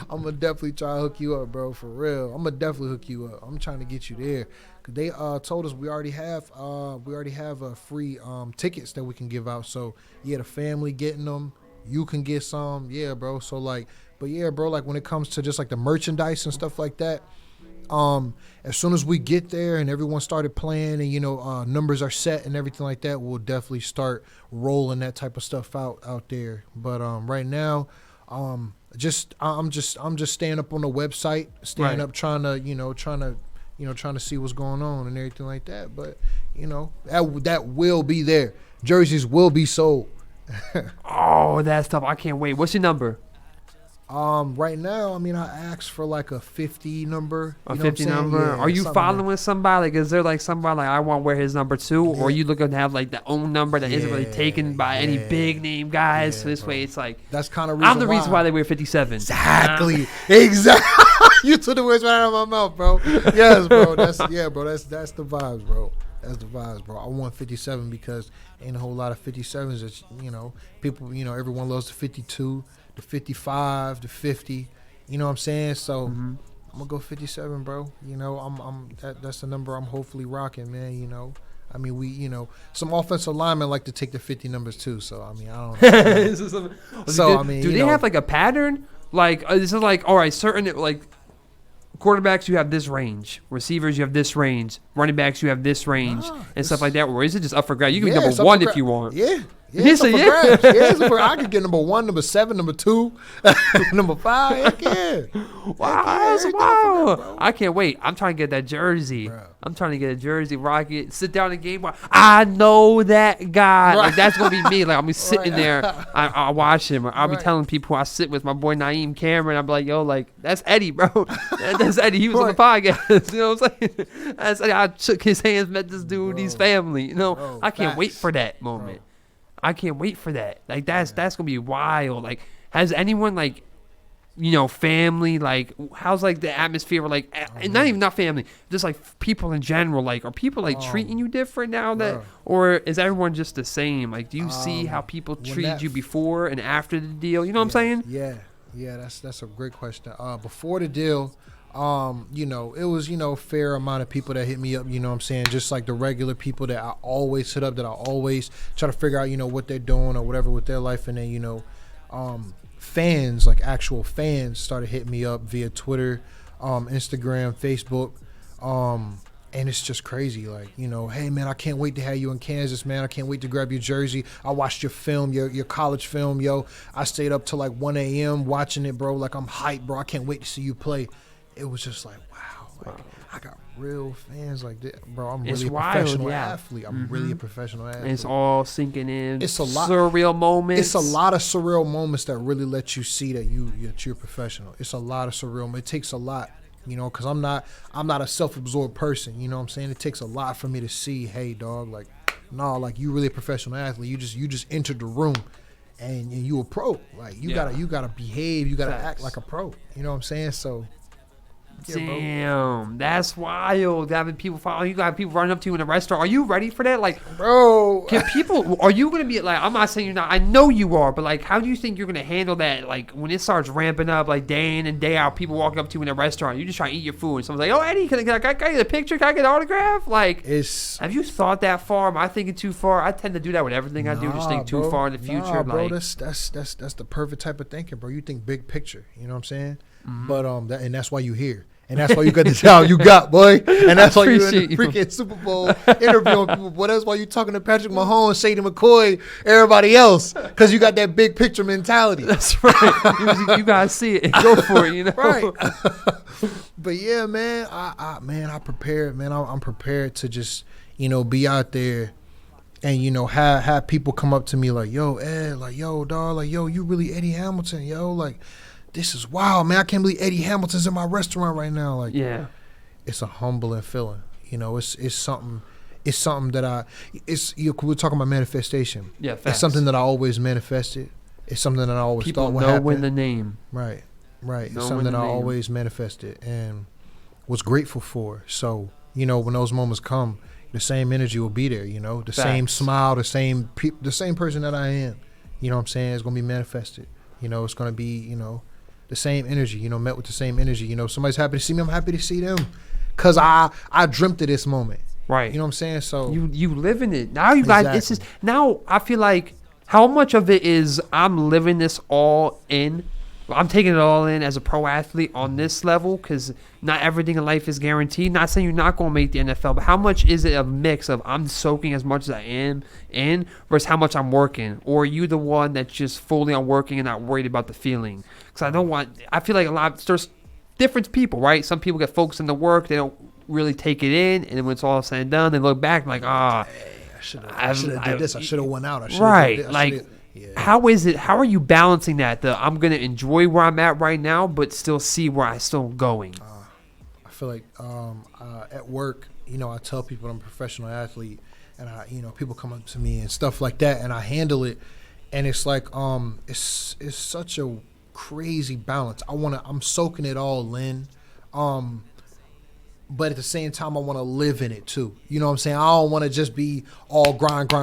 I'm gonna definitely try to hook you up, bro. For real. I'm gonna definitely hook you up. I'm trying to get you there. They told us we already have free tickets that we can give out. So yeah, the family getting them, you can get some. Yeah, bro. So like, but yeah, bro. Like when it comes to just like the merchandise and stuff like that, as soon as we get there and everyone started playing and numbers are set and everything like that, we'll definitely start rolling that type of stuff out there. But right now, I'm just staying up on the website, staying up trying to see what's going on and everything like that. But, that will be there. Jerseys will be sold. Oh, that stuff. I can't wait. What's your number? Right now, I asked for like a 50 number. A 50 number? Yeah, are you following somebody? Like, is there like somebody like I want to wear his number too? Yeah. Or are you looking to have like the own number that isn't really taken by any big name guys? Yeah, so this way it's like, that's kind of I'm the reason why they wear 57. Exactly. Exactly. You took the words right out of my mouth, bro. Yes, bro. That's the vibes, bro. That's the vibes, bro. I want 57 because ain't a whole lot of 57s. It's, people, everyone loves the 52, the 55, the 50. You know what I'm saying? So I'm gonna go 57, bro. That's the number I'm hopefully rocking, man. We, some offensive linemen like to take the 50 numbers too. So I don't know. Do they have like a pattern? Like this is like, all right, certain like quarterbacks, you have this range. Receivers, you have this range. Running backs, you have this range, and stuff like that. Or is it just up for grabs? You can be number one if you want. Yeah. It's up for grabs. I could get number 1, number 7, number 2, number 5. Heck yeah. Wow, that's wild. I can't wait. I'm trying to get that jersey. Bro. I'm trying to get a jersey, rock it, sit down in the game. I know that guy. Right. Like, that's going to be me. Like, I'll be sitting there. I'll watch him. Or I'll be telling people I sit with my boy Naeem Cameron. I'll be like, yo, like, that's Eddie, bro. That's Eddie. He was on the podcast. You know what I'm saying? That's Eddie. I shook his hands, met this dude, his family. I can't wait for that moment. I can't wait for that. Like, that's gonna be wild. Like, has anyone like, family, like, how's like the atmosphere? Like, and not family, just like people in general. Like, are people like treating you different now that, or is everyone just the same? Like, do you see how people treated you before and after the deal? You know what I'm saying? Yeah. That's a great question. Before the deal, it was, a fair amount of people that hit me up, what I'm saying? Just like the regular people that I always hit up, that I always try to figure out, what they're doing or whatever with their life. And then, fans, like actual fans started hitting me up via Twitter, Instagram, Facebook. And it's just crazy. Like, hey man, I can't wait to have you in Kansas, man. I can't wait to grab your jersey. I watched your film, your college film, yo. I stayed up till like 1 a.m. watching it, bro. Like, I'm hyped, bro. I can't wait to see you play. It was just like, wow. Like, I got real fans like that, bro. I'm really a professional athlete. I'm really a professional athlete. It's all sinking in. It's a lot surreal moments. It's a lot of surreal moments that really let you see that you're professional. It's a lot of surreal. It takes a lot, because I'm not a self-absorbed person. You know what I'm saying? It takes a lot for me to see, hey, dog, like, no, like, you really a professional athlete. You just entered the room. And you a pro. Like, you gotta behave. You gotta act like a pro. You know what I'm saying? So. Yeah, bro. Damn, that's wild. Having people follow you, got people running up to you in a restaurant. Are you ready for that? Like, Bro. can people? Are you gonna be like? I'm not saying you're not. I know you are, but like, how do you think you're gonna handle that? Like, when it starts ramping up, like day in and day out, people walking up to you in a restaurant, you just try to eat your food, and someone's like, "Oh, Eddie, can I get a picture? Can I get an autograph?" Like, have you thought that far? Am I thinking too far? I tend to do that with everything I do. Just think too far in the future. Nah, bro, like, that's the perfect type of thinking, bro. You think big picture. You know what I'm saying? Mm-hmm. But and that's why you here. And that's why you got the job you got, boy. And that's why you in the freaking Super Bowl interviewing people. Boy, that's why you talking to Patrick Mahomes, Shady McCoy, everybody else. Because you got that big picture mentality. That's right. You guys see it and go for it, you know? Right. But yeah, man, I prepared, man. I'm prepared to just, be out there and, have people come up to me like, yo, Ed, like, yo, dog, like, yo, you really Eddie Hamilton, yo, like, this is wild, man. I can't believe Eddie Hamilton's in my restaurant right now. Like, yeah, it's a humbling feeling. It's something that we're talking about manifestation. Yeah, facts. It's something that I always manifested. It's something that I always thought would happen. People know when the name. Right. It's something that I always manifested and was grateful for. So, when those moments come, the same energy will be there, the same smile, the same person that I am. You know what I'm saying? It's going to be manifested. It's going to be, the same energy, met with the same energy. Somebody's happy to see me, I'm happy to see them. Because I dreamt of this moment. Right. You know what I'm saying? So you live in it. Now you guys, it's just, now I feel like how much of it is I'm living this all in. I'm taking it all in as a pro athlete on this level because not everything in life is guaranteed. Not saying you're not going to make the NFL, but how much is it a mix of I'm soaking as much as I am in versus how much I'm working? Or are you the one that's just fully on working and not worried about the feeling? Because I feel like there's different people, right? Some people get focused on the work. They don't really take it in. And then when it's all said and done, they look back like, I should have did this. I should have went out. Right. Like, yeah. How are you balancing that? I'm going to enjoy where I'm at right now, but still see where I'm still going? I feel like at work, I tell people I'm a professional athlete and people come up to me and stuff like that and I handle it. And it's like, it's such a crazy balance. I'm soaking it all in. But at the same time, I want to live in it too. You know what I'm saying? I don't want to just be all grind.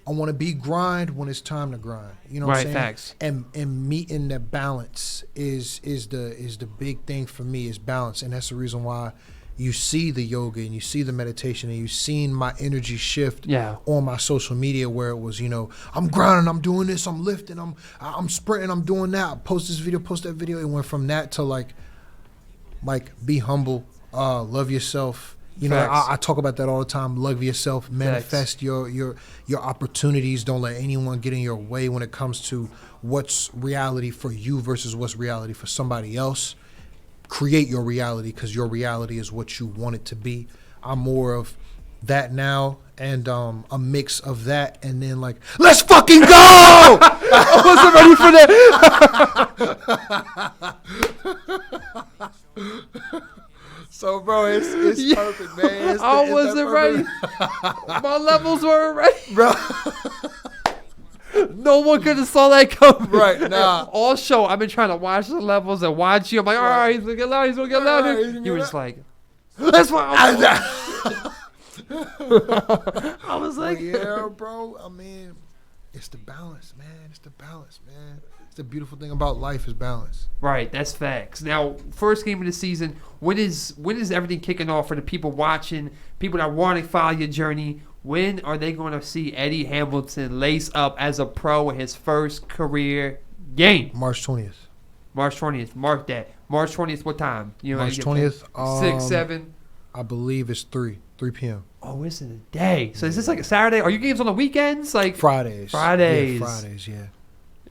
I want to be grind when it's time to grind. You know what I'm saying? Facts. And meeting that balance is the big thing for me is balance. And that's the reason why you see the yoga and you see the meditation and you've seen my energy shift on my social media where it was, I'm grinding, I'm doing this, I'm lifting, I'm sprinting, I'm doing that. I post this video, post that video. It went from that to like be humble, love yourself. I talk about that all the time. Love yourself, manifest your opportunities. Don't let anyone get in your way when it comes to what's reality for you versus what's reality for somebody else. Create your reality because your reality is what you want it to be. I'm more of that now and a mix of that and then like, let's fucking go! I wasn't ready for that. So, bro, it's perfect, man. I wasn't ready. My levels weren't ready. Bro. No one could have saw that coming. Right, nah. All show, I've been trying to watch the levels and watch you. I'm like, all right, he's going to get louder, he's going to get louder. You were just like, that's why I was like. Yeah, bro. I mean, it's the balance, man. It's the balance, man. It's the beautiful thing about life is balance. Right, that's facts. Now, first game of the season, when is everything kicking off for the people watching, people that want to follow your journey? When are they going to see Eddie Hamilton lace up as a pro in his first career game? March 20th. March 20th. Mark that. March 20th, what time? March 20th. 6, 7? I believe it's 3 p.m. Oh, it's in a day. So is this like a Saturday? Are your games on the weekends? Like Fridays. Fridays. Yeah, Fridays, yeah.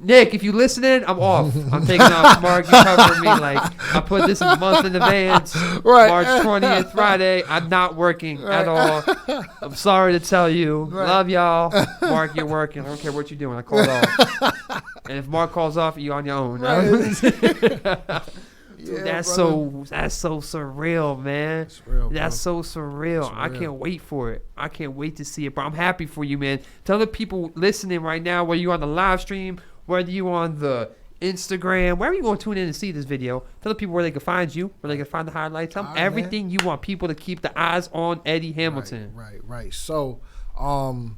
Nick, if you listening, I'm off. I'm taking off. Mark, you covering me. Like, I put this a month in advance. Right. March 20th, Friday. I'm not working at all. I'm sorry to tell you. Right. Love y'all. Mark, you're working. I don't care what you're doing. I called off. And if Mark calls off, you're on your own. Right. Dude, that's so surreal, man. It's real, bro. That's so surreal. I can't wait for it. I can't wait to see it, bro. I'm happy for you, man. Tell the people listening right now, whether you're on the live stream, whether you on the Instagram, wherever you want to tune in and see this video. Tell the people where they can find you, where they can find the highlights. Tell them everything you want people to keep the eyes on Eddie Hamilton. Right. So, March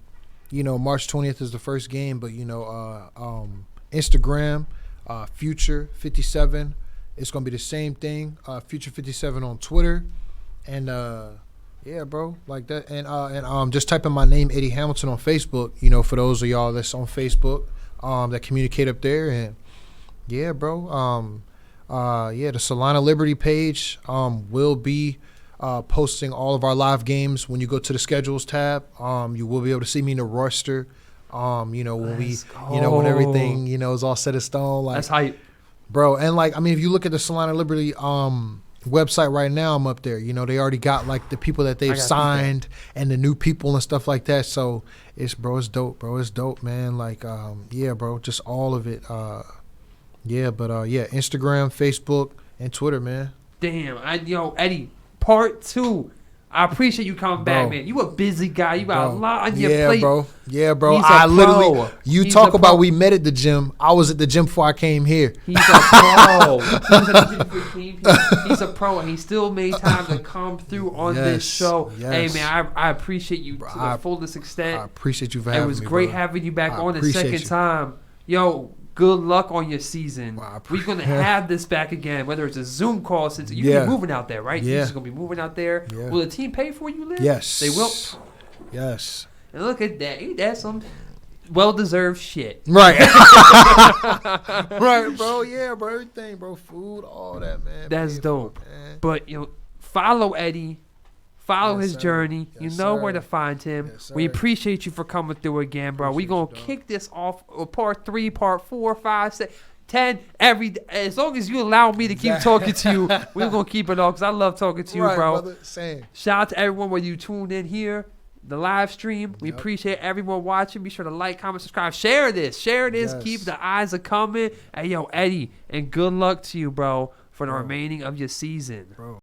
20th is the first game, but Instagram, Future 57. It's gonna be the same thing. Future 57 on Twitter, and yeah, bro, like that. And just type in my name, Eddie Hamilton, on Facebook. For those of y'all that's on Facebook, that communicate up there, and yeah, bro. The Salina Liberty page will be posting all of our live games. When you go to the schedules tab, you will be able to see me in the roster. When when everything is all set in stone. Like, that's hype, bro. And if you look at the Salina Liberty website right now, I'm up there. They already got like the people that they've signed and the new people and stuff like that. So it's dope, bro. It's dope, man. Yeah, bro, just all of it. Instagram, Facebook, and Twitter, man. Damn, Eddie, part 2. I appreciate you coming back, man. You a busy guy. You got a lot on your plate. Yeah, bro. He's talk about we met at the gym. I was at the gym before I came here. He's a pro. He's a pro, and he still made time to come through on this show. Yes. Hey, man, I appreciate you to the fullest extent. I appreciate you for having me. It was great having you back on the second time. Yo, good luck on your season. We're going to have this back again, whether it's a Zoom call, since you're going to be moving out there, right? Yeah. You're just going to be moving out there. Yeah. Will the team pay for you live? Yes. They will? Yes. And look at that. Ain't that some well-deserved shit? Right. Right, bro. Yeah, bro. Everything, bro. Food, all that, man. That's dope. But, follow Eddie. Follow his journey. Yes, you know where to find him. Yes, we appreciate you for coming through again, bro. We're going to kick this off part 3, part 4, 5, 6, 10, as long as you allow me to keep talking to you, we're going to keep it on because I love talking to you, bro. Brother. Same. Shout out to everyone where you tuned in here, the live stream. We appreciate everyone watching. Be sure to like, comment, subscribe. Share this. Yes. Keep the eyes a-coming. Hey, Eddie, and good luck to you, bro, for the remaining of your season. Bro.